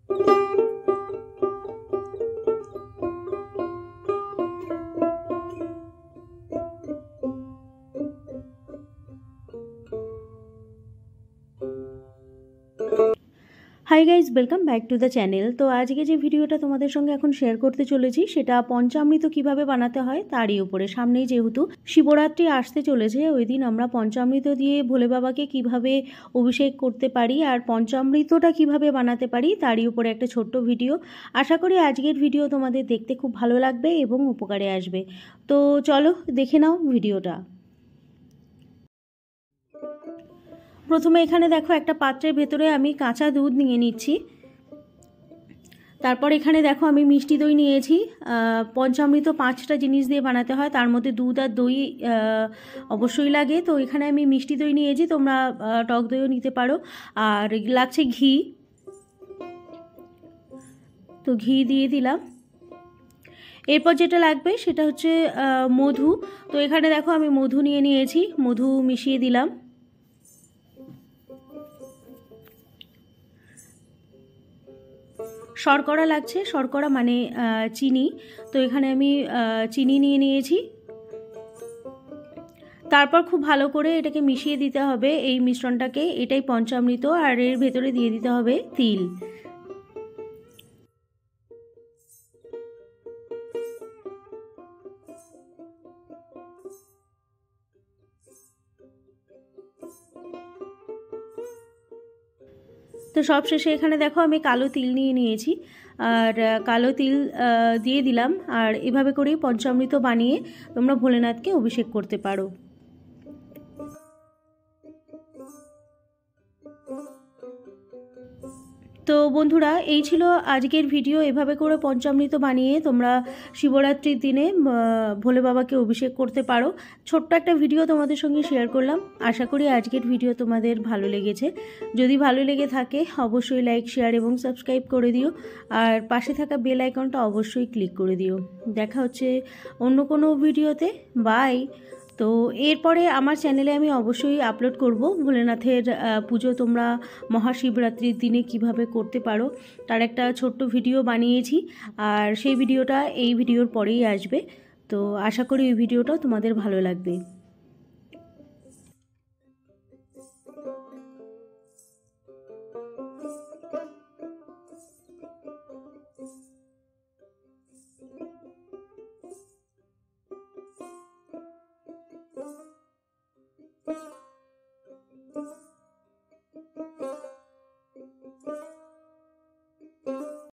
Hi guys, welcome back to the channel. তো আজকে যে ভিডিওটা তোমাদের সঙ্গে এখন শেয়ার করতে চলেছি সেটা পঞ্চামৃত কিভাবে বানাতে হয় তারই উপরে। সামনেই যেহেতু শিবরাত্রি আসতে চলেছে, ওই দিন আমরা পঞ্চামৃত দিয়ে ভোলে বাবাকে কিভাবে অভিষেক করতে পারি আর পঞ্চামৃতটা কিভাবে বানাতে পারি তারই উপরে একটা ছোট্ট ভিডিও। আশা করি আজকের ভিডিও তোমাদের দেখতে খুব ভালো লাগবে এবং উপকারে আসবে। তো চলো দেখে নাও ভিডিওটা। প্রথমে এখানে দেখো একটা পাত্রের ভেতরে আমি কাঁচা দুধ নিয়ে নিচ্ছি। তারপর এখানে দেখো আমি মিষ্টি দই নিয়েছি। পঞ্চামৃত 5টা জিনিস দিয়ে বানাতে হয়, তার মধ্যে দুধ আর দই অবশ্যই লাগে। তো এখানে আমি মিষ্টি দই নিয়েছি, তোমরা টক দইও নিতে পারো। আর লাগছে ঘি, তো ঘি দিয়ে দিলাম। এরপর যেটা লাগবে সেটা হচ্ছে মধু। তো এখানে দেখো আমি মধু নিয়ে নিয়েছি, মধু মিশিয়ে দিলাম। শর্করা লাগছে, শর্করা মানে চিনি। তো এখানে আমি চিনি নিয়ে নিয়েছি। তারপর খুব ভালো করে এটাকে মিশিয়ে দিতে হবে এই মিশ্রণটাকে। এটাই পঞ্চামৃত। আর এর ভেতরে দিয়ে দিতে হবে তিল। তো সব শেষে এখানে দেখো আমি কালো তিল নিয়ে নিয়েছি, আর কালো তিল দিয়ে দিলাম। আর এভাবে করেই পঞ্চামৃত বানিয়ে তোমরা ভোলেনাথকে অভিষেক করতে পারো। তো বন্ধুরা, এই ছিল আজকের ভিডিও। এভাবে করে পঞ্চামৃত বানিয়ে তোমরা শিবরাত্রির দিনে ভোলে বাবাকে অভিষেক করতে পারো। ছোট্ট একটা ভিডিও তোমাদের সঙ্গে শেয়ার করলাম। আশা করি আজকের ভিডিও তোমাদের ভালো লেগেছে। যদি ভালো লেগে থাকে অবশ্যই লাইক, শেয়ার এবং সাবস্ক্রাইব করে দিও। আর পাশে থাকা বেল আইকনটা অবশ্যই ক্লিক করে দিও। দেখা হচ্ছে অন্য কোনো ভিডিওতে। বাই। তো এরপরে আমার চ্যানেলে আমি অবশ্যই আপলোড করব ভোলেনাথের পুজো তোমরা মহাশিবরাত্রির দিনে কিভাবে করতে পারো তার একটা ছোট্ট ভিডিও বানিয়েছি। আর সেই ভিডিওটা এই ভিডিওর পরেই আসবে। তো আশা করি এই ভিডিওটাও তোমাদের ভালো লাগবে।